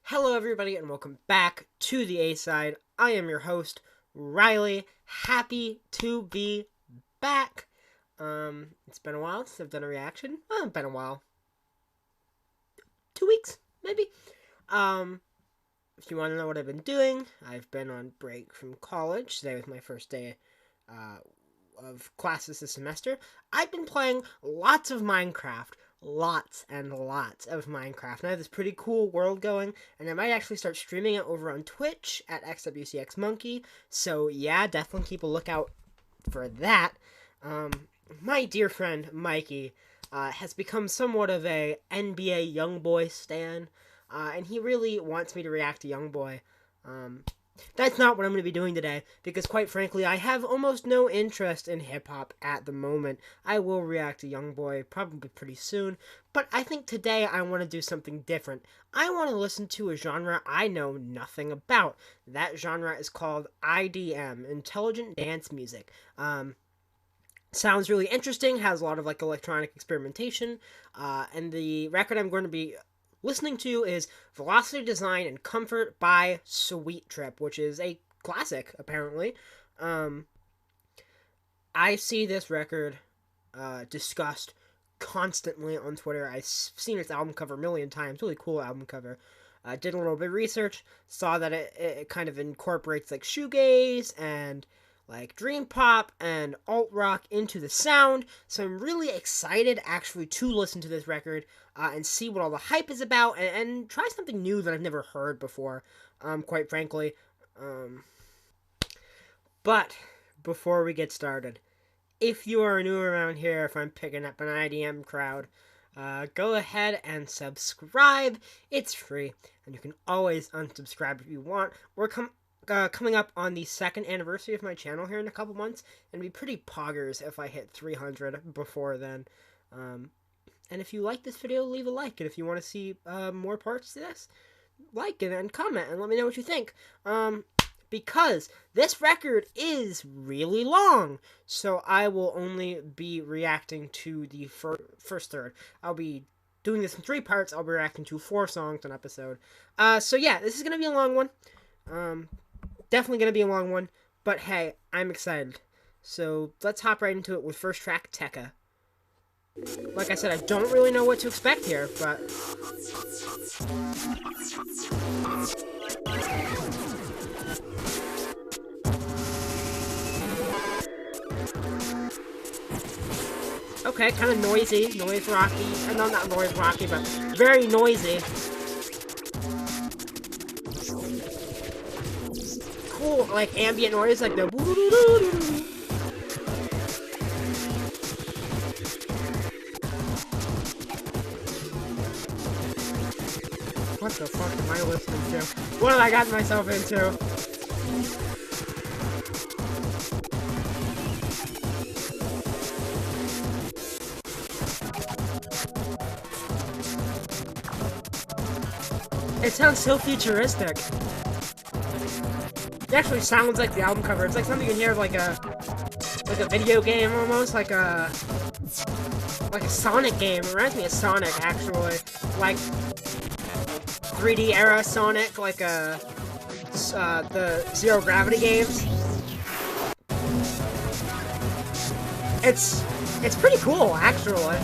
Hello everybody and welcome back to the A-Side. I am your host, Riley. Happy to be back. It's been a while since I've done a reaction. It's been a while. 2 weeks, maybe. If you want to know what I've been doing, I've been on break from college. Today was my first day of classes this semester. I've been playing lots of Minecraft. Lots and lots of Minecraft. And I have this pretty cool world going, and I might actually start streaming it over on Twitch at XWCXMonkey. So yeah, definitely keep a lookout for that. My dear friend Mikey has become somewhat of a NBA YoungBoy stan, and he really wants me to react to YoungBoy. That's not what I'm going to be doing today, because quite frankly, I have almost no interest in hip-hop at the moment. I will react to YoungBoy probably pretty soon, but I think today I want to do something different. I want to listen to a genre I know nothing about. That genre is called IDM, Intelligent Dance Music. Sounds really interesting, has a lot of electronic experimentation, and the record I'm going to be listening to is Velocity Design and Comfort by Sweet Trip, which is a classic, apparently. I see this record discussed constantly on Twitter. I've seen its album cover a million times. Really cool album cover. Did a little bit of research, saw that it kind of incorporates shoegaze and dream pop and alt rock into the sound, so I'm really excited actually to listen to this record and see what all the hype is about and try something new that I've never heard before, quite frankly. But before we get started, if you are new around here, if I'm picking up an IDM crowd, go ahead and subscribe. It's free, and you can always unsubscribe if you want. We're coming up on the 2nd anniversary of my channel here in a couple months, and it'd be pretty poggers if I hit 300 before then. And if you like this video, leave a like, and if you want to see more parts to this, like it and comment and let me know what you think. Because this record is really long, so I will only be reacting to the first third. I'll be doing this in 3 parts. I'll be reacting to 4 songs an episode. So yeah, this is gonna be a long one. Definitely going to be a long one, but hey, I'm excited. So let's hop right into it with first track, Techa. Like I said, I don't really know what to expect here, but... Okay, kind of noisy, noise rocky. No, not noise rocky, but very noisy. Cool, ambient noise, the What the fuck am I listening to? What have I gotten myself into? It sounds so futuristic. It actually sounds like the album cover. It's like something you can hear of like a video game almost, like a Sonic game. It reminds me of Sonic, actually. Like 3D era Sonic, the Zero Gravity games. It's pretty cool, actually.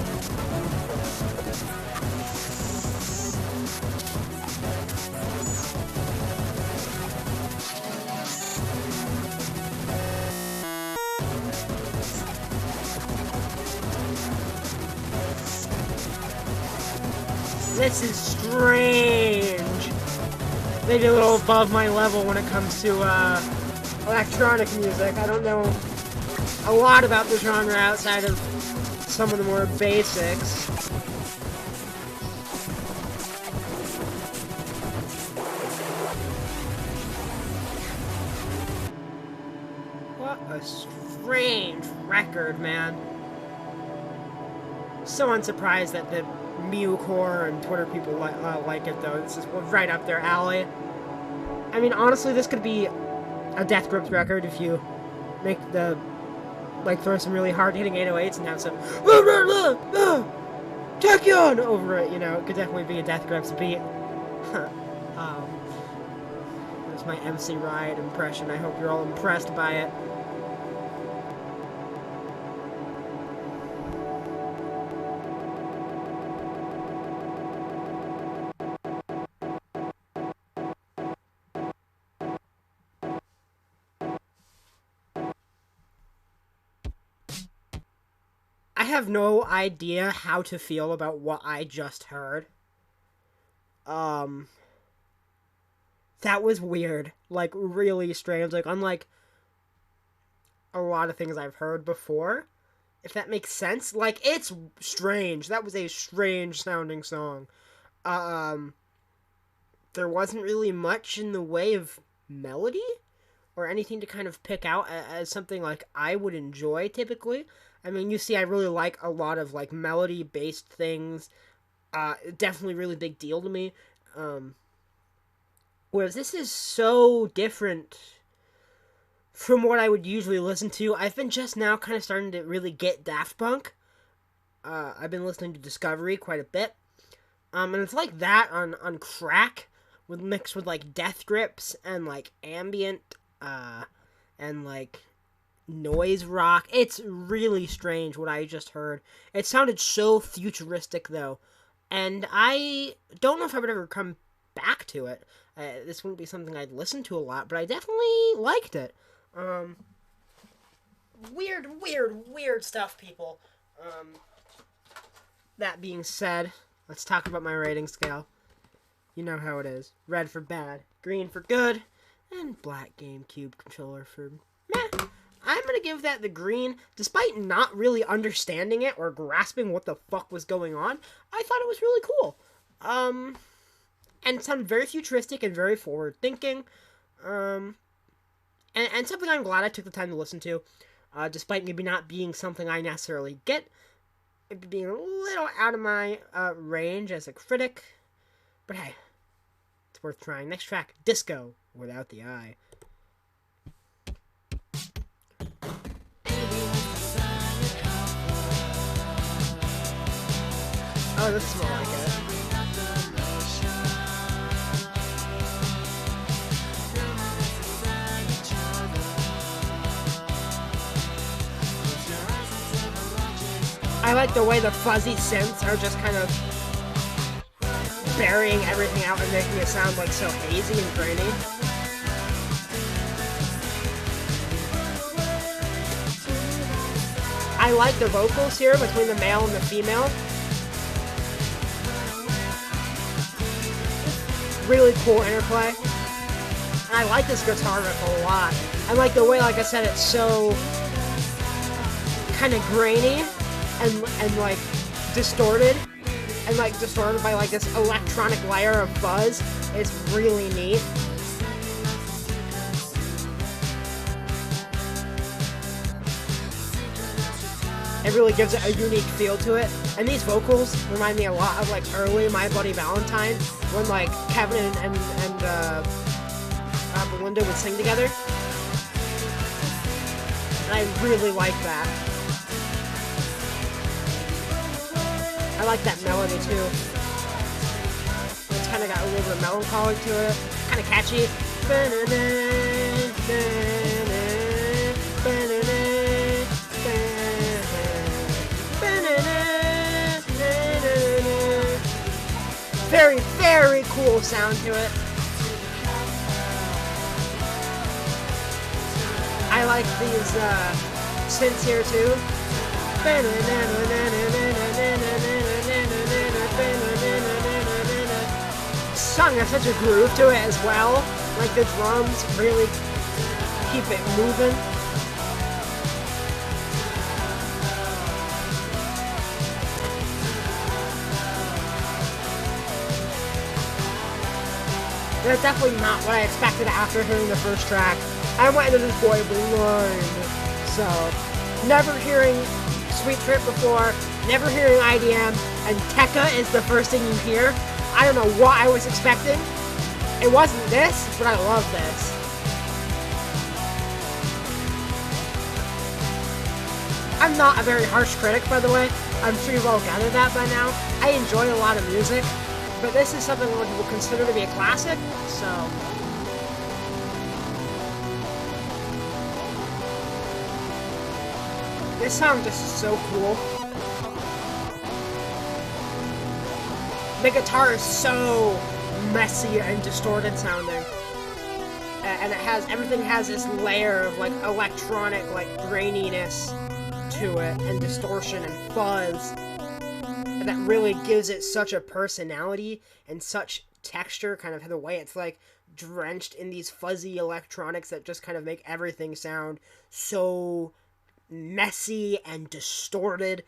This is strange. Maybe a little above my level when it comes to electronic music. I don't know a lot about the genre outside of some of the more basics. What a strange record, man. So unsurprised that the Mewcore and Twitter people like it, though. This is right up their alley. I mean, honestly, this could be a Death Grips record if you make the, throw some really hard-hitting 808s and have some Techa over it, you know. It could definitely be a Death Grips beat. Um, that's my MC Riot impression. I hope you're all impressed by it. I have no idea how to feel about what I just heard. Um, that was weird. Like, really strange. Like, unlike a lot of things I've heard before, if that makes sense. Like, it's strange. That was a strange sounding song. Um, there wasn't really much in the way of melody or anything to kind of pick out as something like I would enjoy typically. I mean, you see, I really like a lot of like melody based things. Definitely really big deal to me. Whereas this is so different from what I would usually listen to. I've been just now kind of starting to really get Daft Punk. I've been listening to Discovery quite a bit. And it's like that on crack, with mixed with like death grips and like ambient, and like noise rock. It's really strange what I just heard. It sounded so futuristic though, and I don't know if I would ever come back to it. This wouldn't be something I'd listen to a lot, but I definitely liked it. Weird stuff, people. That being said, let's talk about my rating scale. You know how it is. Red for bad, green for good, and black GameCube controller for meh. I'm gonna give that the green, despite not really understanding it or grasping what the fuck was going on. I thought it was really cool. And it sounded very futuristic and very forward thinking. And something I'm glad I took the time to listen to, despite maybe not being something I necessarily get. Maybe being a little out of my range as a critic. But hey, it's worth trying. Next track, Disco, Without the Eye. Oh, this is more like it. I like the way the fuzzy synths are just kind of burying everything out and making it sound like so hazy and grainy. I like the vocals here between the male and the female. Really cool interplay. And I like this guitar riff a lot. I like the way, like I said, it's so kind of grainy and like distorted. And like distorted by like this electronic layer of fuzz. It's really neat. It really gives it a unique feel to it. And these vocals remind me a lot of like early My Bloody Valentine, when like Kevin and Belinda would sing together. And I really like that. I like that melody too. It's kind of got a little bit of melancholy to it. Kind of catchy. Very, very cool sound to it. I like these synths here too. Song has such a groove to it as well. Like the drums really keep it moving. That's definitely not what I expected after hearing the first track. I went into this boy blind. So, never hearing Sweet Trip before, never hearing IDM, and Techa is the first thing you hear. I don't know what I was expecting. It wasn't this, but I love this. I'm not a very harsh critic, by the way. I'm sure you've all gathered that by now. I enjoy a lot of music. But this is something that people consider to be a classic, so... This song just is so cool. The guitar is so messy and distorted sounding. And everything has this layer of like electronic like graininess to it and distortion and fuzz. And that really gives it such a personality and such texture, kind of the way it's like drenched in these fuzzy electronics that just kind of make everything sound so messy and distorted.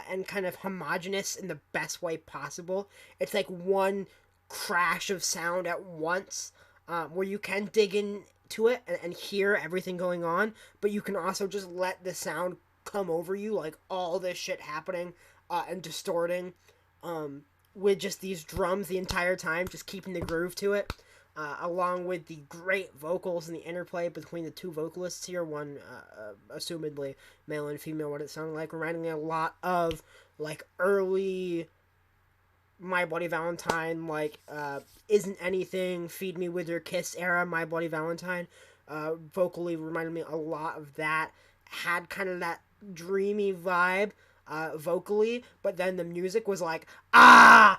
And kind of homogenous in the best way possible. It's like one crash of sound at once, where you can dig into it and hear everything going on, but you can also just let the sound come over you, like all this shit happening and distorting, with just these drums the entire time, just keeping the groove to it. Along with the great vocals and the interplay between the two vocalists here, one assumedly male and female, what it sounded like, reminding me a lot of like early My Bloody Valentine, like Isn't Anything, Feed Me With Your Kiss era My Bloody Valentine. Vocally reminded me a lot of that. Had kind of that dreamy vibe vocally, but then the music was like, and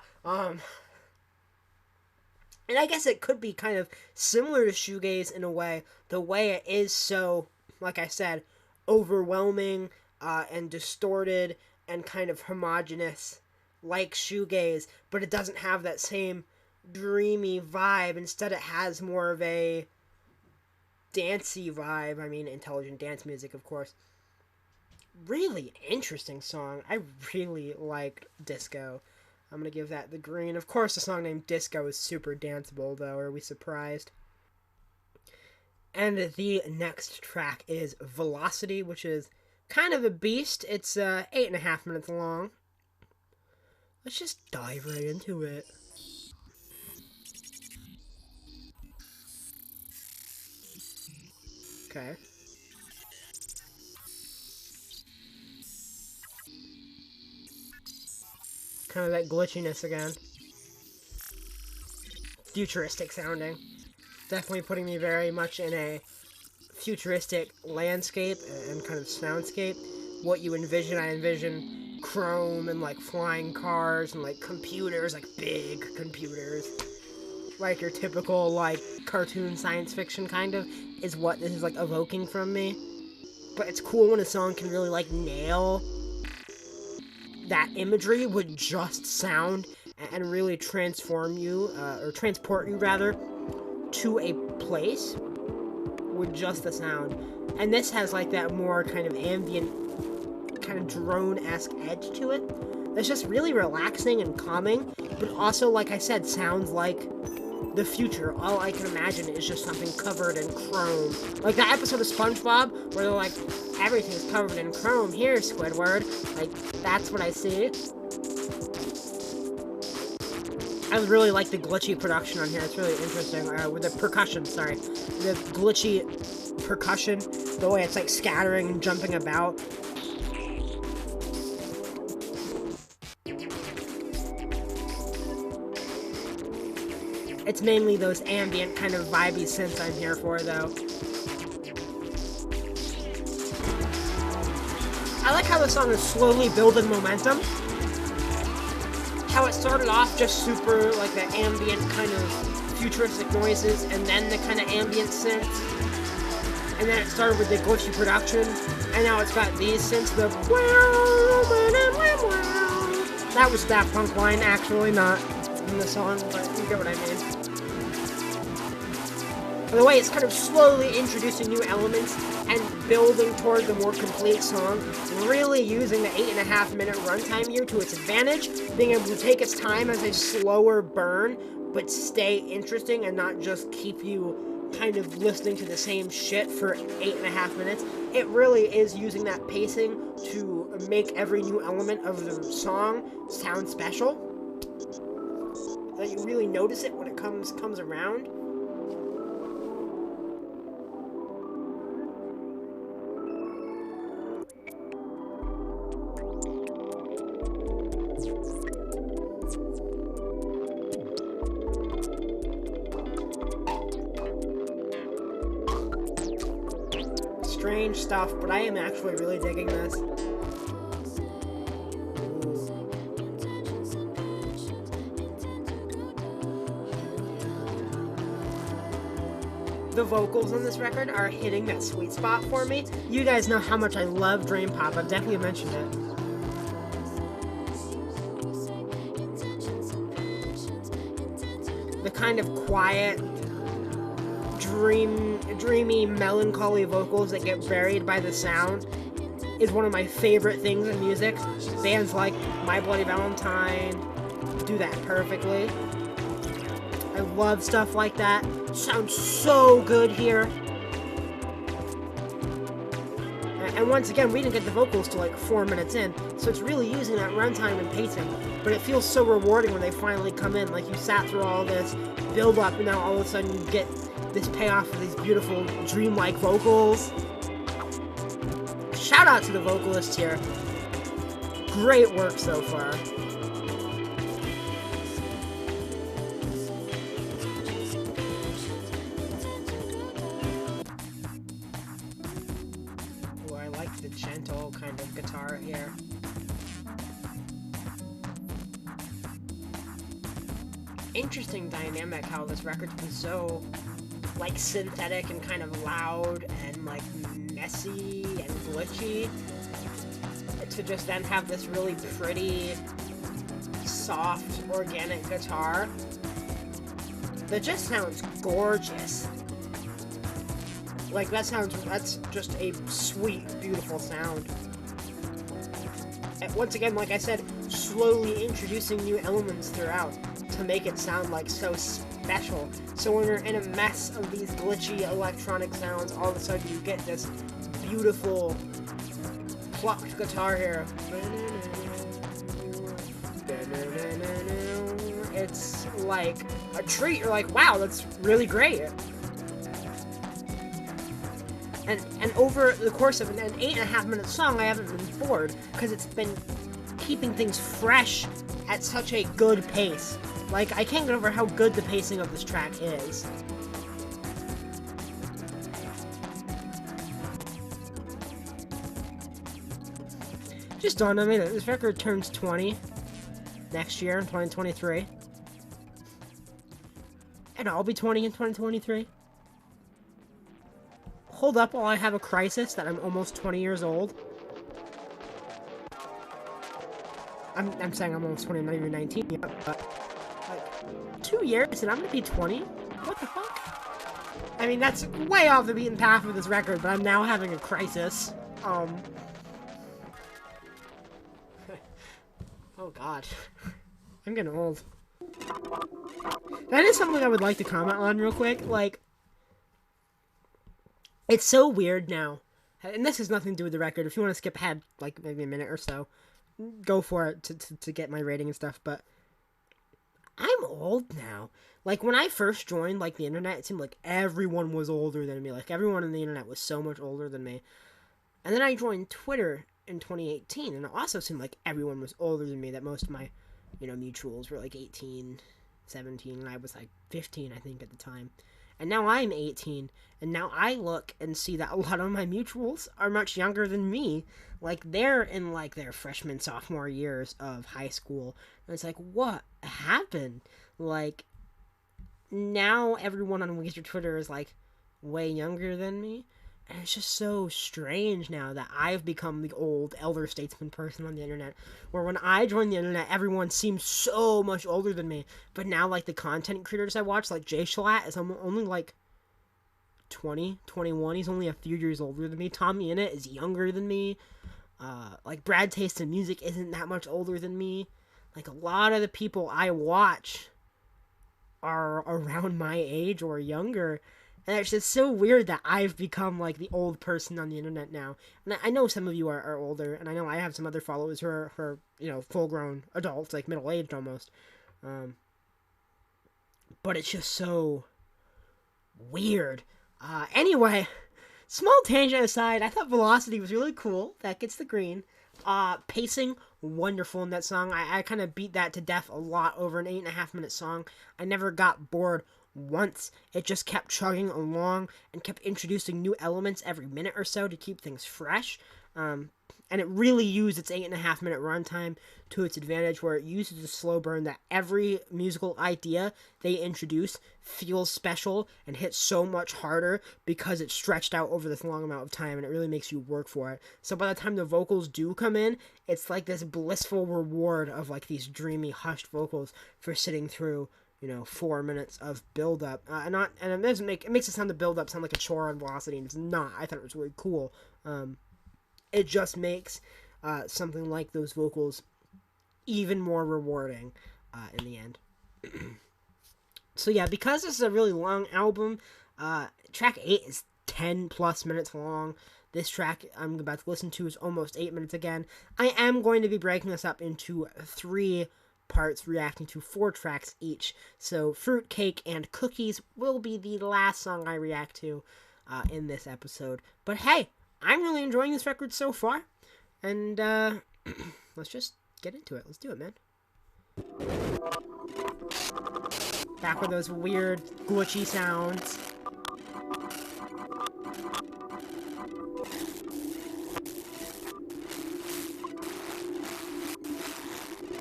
I guess it could be kind of similar to shoegaze in a way, the way it is so, like I said, overwhelming and distorted and kind of homogenous, like shoegaze, but it doesn't have that same dreamy vibe. Instead, it has more of a dancey vibe. I mean, intelligent dance music, of course. Really interesting song. I really liked Disco. I'm going to give that the green. Of course, a song named Disco is super danceable, though. Are we surprised? And the next track is Velocity, which is kind of a beast. It's 8.5 minutes long. Let's just dive right into it. Okay. Kind of that glitchiness again. Futuristic sounding. Definitely putting me very much in a futuristic landscape and kind of soundscape. What you envision, I envision chrome and like flying cars and like computers, like big computers. Like your typical like cartoon science fiction kind of is what this is like evoking from me. But it's cool when a song can really like nail that imagery with just sound and really transform you, or transport you rather, to a place with just the sound. And this has like that more kind of ambient, kind of drone-esque edge to it. That's just really relaxing and calming, but also, like I said, sounds like the future. All I can imagine is just something covered in chrome. Like that episode of SpongeBob where they're like, everything's covered in chrome here, Squidward. Like, that's what I see. I really like the glitchy production on here. It's really interesting. With the percussion, sorry. The glitchy percussion, the way it's like scattering and jumping about. It's mainly those ambient kind of vibey synths I'm here for, though. I like how the song is slowly building momentum. How it started off just super, like, the ambient kind of futuristic noises, and then the kind of ambient synths. And then it started with the glitchy production, and now it's got these synths, the... That was Daft Punk line, actually, not in the song, but you get what I mean. By the way, it's kind of slowly introducing new elements and building toward the more complete song, really using the 8.5 minute runtime here to its advantage, being able to take its time as a slower burn, but stay interesting and not just keep you kind of listening to the same shit for 8.5 minutes. It really is using that pacing to make every new element of the song sound special, so you really notice it when it comes around. strange stuff, but I am actually really digging this. The vocals on this record are hitting that sweet spot for me. You guys know how much I love dream pop. I've definitely mentioned it. The kind of quiet, dreamy, melancholy vocals that get buried by the sound is one of my favorite things in music. Bands like My Bloody Valentine do that perfectly. I love stuff like that. Sounds so good here. And once again, we didn't get the vocals till like 4 minutes in, so it's really using that runtime and pacing. But it feels so rewarding when they finally come in. Like, you sat through all this build up, and now all of a sudden you get this payoff of these beautiful, dreamlike vocals. Shout out to the vocalist here. Great work so far. Ooh, I like the gentle kind of guitar here. Interesting dynamic how this record's been so like synthetic and kind of loud and like messy and glitchy, to just then have this really pretty, soft, organic guitar that just sounds gorgeous. Like, that's just a sweet, beautiful sound. And once again, like I said, slowly introducing new elements throughout to make it sound like so special. So when you're in a mess of these glitchy electronic sounds, all of a sudden you get this beautiful plucked guitar here. It's like a treat. You're like, wow, that's really great. And over the course of an 8.5 minute song, I haven't been bored, because it's been keeping things fresh at such a good pace. Like, I can't get over how good the pacing of this track is. Just dawned on me that this record turns 20 next year in 2023. And I'll be 20 in 2023. Hold up while I have a crisis that I'm almost 20 years old. I'm saying I'm almost 20, I'm not even 19 yet, but like 2 years and I'm gonna be 20? What the fuck? I mean, that's way off the beaten path of this record, but I'm now having a crisis. Oh god. I'm getting old. That is something I would like to comment on real quick. Like, it's so weird now. And this has nothing to do with the record. If you want to skip ahead, like, maybe a minute or so, go for it to get my rating and stuff. But I'm old now. Like, when I first joined, like, the internet, it seemed like everyone was older than me. Like, everyone on the internet was so much older than me. And then I joined Twitter in 2018, and it also seemed like everyone was older than me, that most of my, mutuals were, like, 18, 17, and I was, like, 15, I think, at the time. And now I'm 18, and now I look and see that a lot of my mutuals are much younger than me. Like, they're in, like, their freshman, sophomore years of high school. And it's like, what happened? Like, now everyone on Weezer Twitter is, like, way younger than me. And it's just so strange now that I've become the old elder statesman person on the internet. Where when I joined the internet, everyone seemed so much older than me. But now, like, the content creators I watch, like Jay Schlatt, is only, like, 20, 21. He's only a few years older than me. Tommy Innit is younger than me. Like, Brad Taste in Music isn't that much older than me. Like, a lot of the people I watch are around my age or younger. And it's just so weird that I've become, like, the old person on the internet now. And I know some of you are older, and I know I have some other followers who are full-grown adults, like, middle-aged almost. But it's just so weird. Anyway, small tangent aside, I thought Velocity was really cool. That gets the green. Pacing, wonderful in that song. I kind of beat that to death a lot over an 8.5 minute song. I never got bored once. It just kept chugging along and kept introducing new elements every minute or so to keep things fresh. And it really used its 8.5 minute runtime to its advantage, where it uses a slow burn that every musical idea they introduce feels special and hits so much harder because it's stretched out over this long amount of time, and it really makes you work for it. So by the time the vocals do come in, it's like this blissful reward of like these dreamy, hushed vocals for sitting through 4 minutes of build up. And it makes it sound the build up sound like a chore on Velocity, and it's not. I thought it was really cool. It just makes something like those vocals even more rewarding in the end. So yeah, because this is a really long album, track 8 is 10 plus minutes long. This track I'm about to listen to is almost 8 minutes again. I am going to be breaking this up into 3 parts, reacting to 4 tracks each. So Fruitcake and Cookies will be the last song I react to in this episode. But hey, I'm really enjoying this record so far, and let's just get into it. Let's do it, man. Back with those weird, glitchy sounds.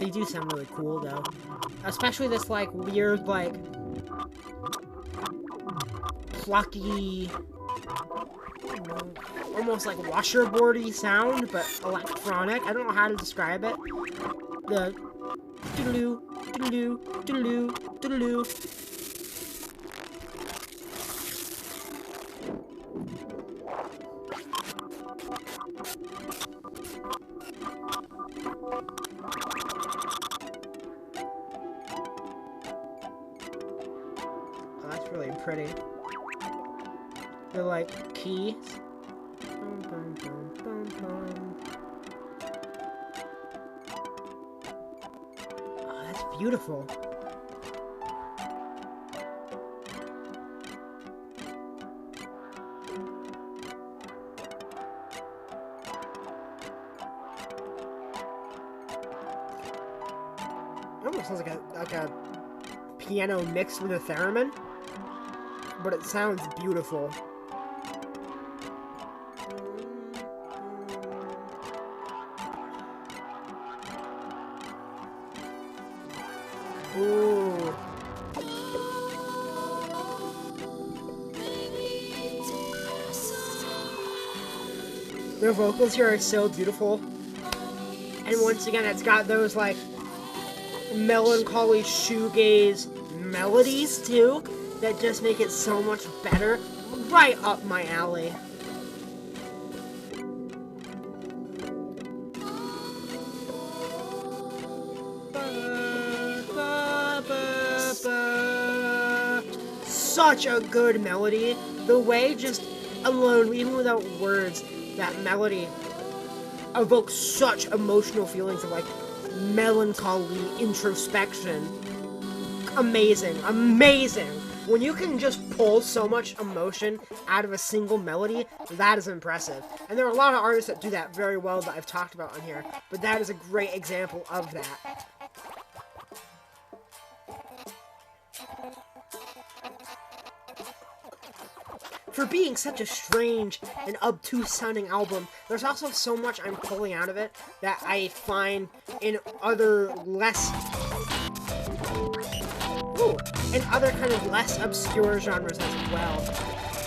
They do sound really cool, though. Especially this, like, weird, like, plucky, almost like washerboardy sound, but electronic. I don't know how to describe it. The doodaloo, doodaloo, doodaloo, doodaloo. Oh, that's really pretty. They're like keys. Bum, bum, bum, bum, bum. Oh, that's beautiful. It almost sounds like a piano mixed with a theremin, but it sounds beautiful. Ooh. Their vocals here are so beautiful. And once again, it's got those, like, melancholy shoegaze melodies, too, that just make it so much better. Right up my alley. Such a good melody. The way, just alone, even without words, that melody evokes such emotional feelings of, like, melancholy introspection. Amazing. Amazing. When you can just pull so much emotion out of a single melody, that is impressive. And there are a lot of artists that do that very well that I've talked about on here, but that is a great example of that. For being such a strange and obtuse-sounding album, there's also so much I'm pulling out of it that I find in other less... in other kind of less obscure genres as well.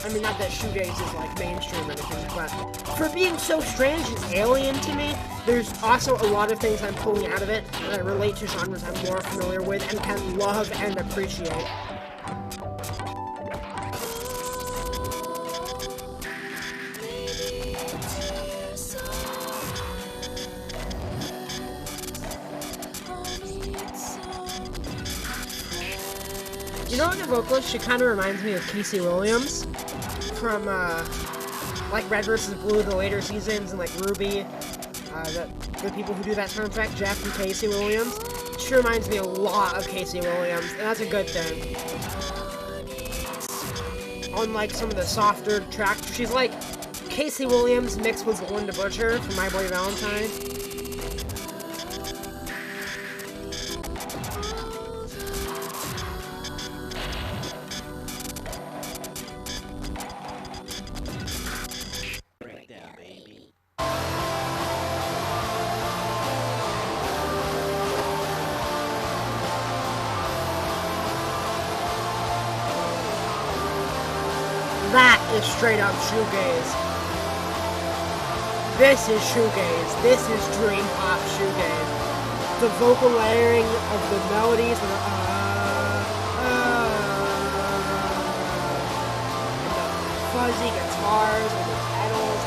I mean, not that shoegaze is, like, mainstream or anything, but for being so strange and alien to me, there's also a lot of things I'm pulling out of it that relate to genres I'm more familiar with and can love and appreciate. You know what, the vocalist, she kind of reminds me of Casey Williams from, like, Red vs. Blue, the later seasons, and, like, Ruby, the people who do that soundtrack, Jeff and Casey Williams. She reminds me a lot of Casey Williams, and that's a good thing. On, like, some of the softer tracks, she's like Casey Williams mixed with Belinda Butcher from My Boy Valentine. That is straight up shoegaze. This is shoegaze. This is dream pop shoegaze. The vocal layering of the melodies and the fuzzy guitars and the pedals.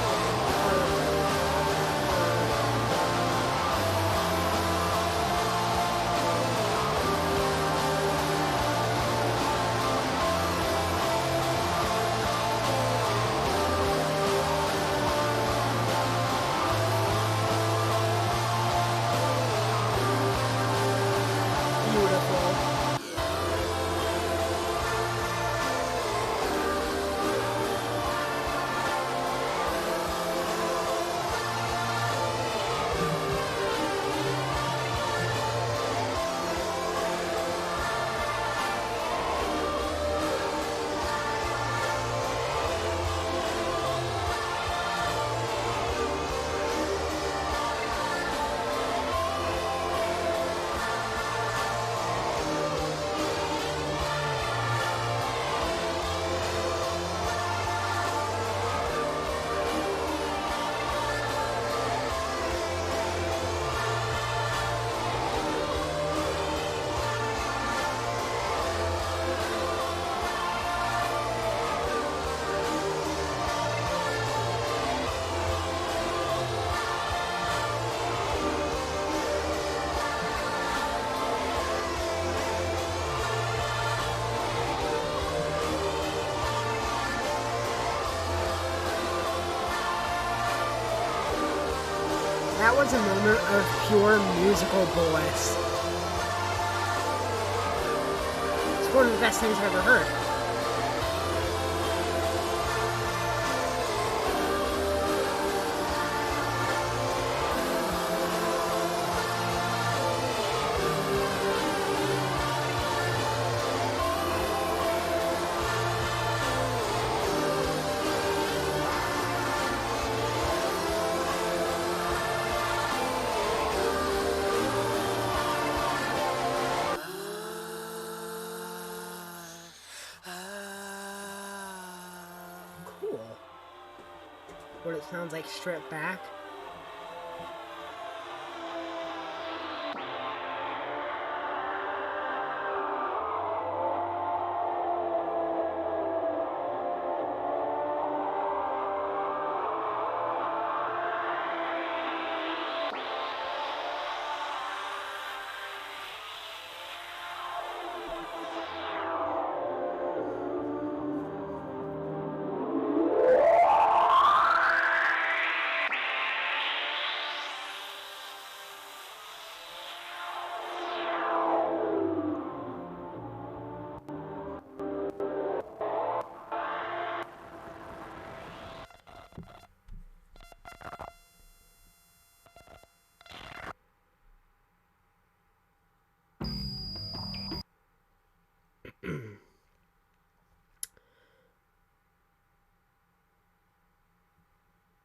That was a moment of pure musical bliss. It's one of the best things I've ever heard. What it sounds like stripped back.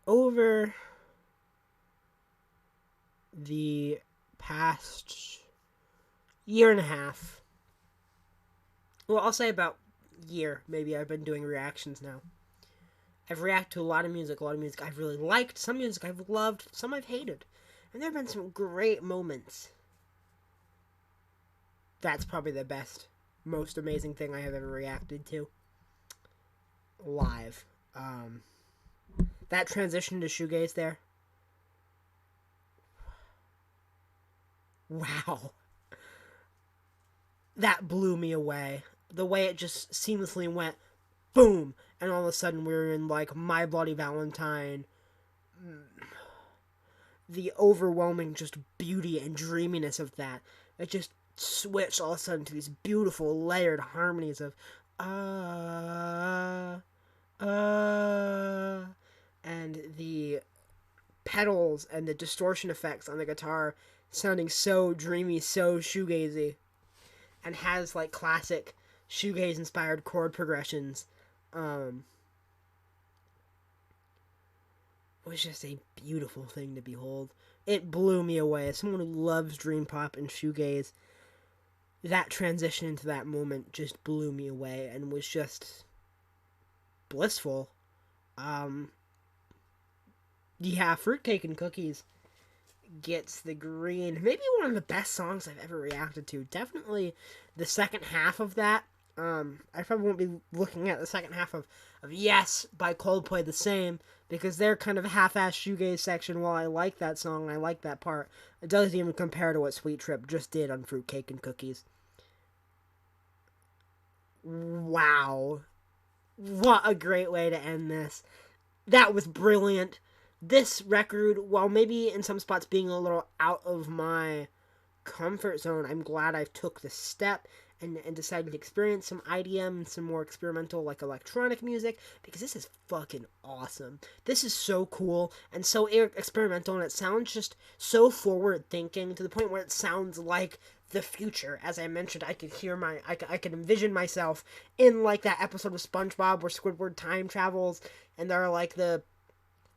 Over the past year and a half, well, I'll say about year, maybe, I've been doing reactions now. I've reacted to a lot of music I've really liked, some music I've loved, some I've hated. And there have been some great moments. That's probably the best, most amazing thing I have ever reacted to. Live. That transition to shoegaze there. Wow. That blew me away. The way it just seamlessly went, boom, and all of a sudden we were in, like, My Bloody Valentine. The overwhelming just beauty and dreaminess of that. It just switched all of a sudden to these beautiful layered harmonies of, and the pedals and the distortion effects on the guitar sounding so dreamy, so shoegazy, and has like classic shoegaze inspired chord progressions. It was just a beautiful thing to behold. It blew me away. As someone who loves dream pop and shoegaze, that transition into that moment just blew me away and was just blissful. Um, yeah, Fruitcake and Cookies gets the green. Maybe one of the best songs I've ever reacted to. Definitely the second half of that. I probably won't be looking at the second half of Yes by Coldplay the same, because they're kind of half-ass shoegaze section. While I like that song, I like that part, it doesn't even compare to what Sweet Trip just did on Fruitcake and Cookies. Wow. What a great way to end this. That was brilliant. This record, while maybe in some spots being a little out of my comfort zone, I'm glad I took the step and decided to experience some IDM, some more experimental, like, electronic music, because this is fucking awesome. This is so cool and so experimental, and it sounds just so forward thinking to the point where it sounds like the future. As I mentioned, I could hear I could envision myself in, like, that episode of SpongeBob where Squidward time travels, and there are, like, the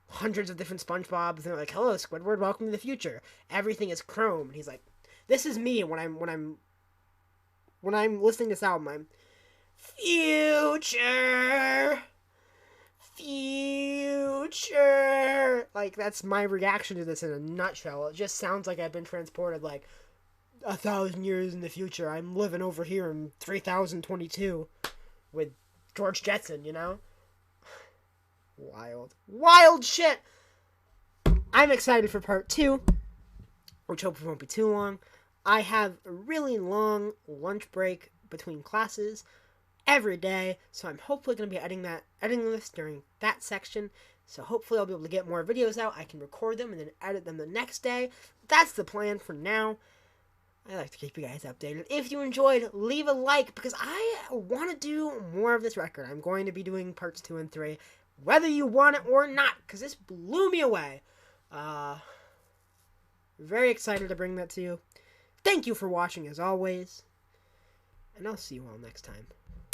hundreds of different SpongeBobs, and they're like, "Hello, Squidward, welcome to the future. Everything is chrome." And he's like, "This is me when I'm listening to this album. I'm future, future." Like, that's my reaction to this in a nutshell. It just sounds like I've been transported, like, 1,000 years in the future. I'm living over here in 3022 with George Jetson, you know? Wild shit. I'm excited for part 2, which hopefully won't be too long. I have a really long lunch break between classes every day, so I'm hopefully going to be editing this during that section. So hopefully I'll be able to get more videos out. I can record them and then edit them the next day. That's the plan for now. I like to keep you guys updated. If you enjoyed, leave a like, because I want to do more of this record. I'm going to be doing parts 2 and 3, whether you want it or not, because this blew me away. Very excited to bring that to you. Thank you for watching, as always, and I'll see you all next time.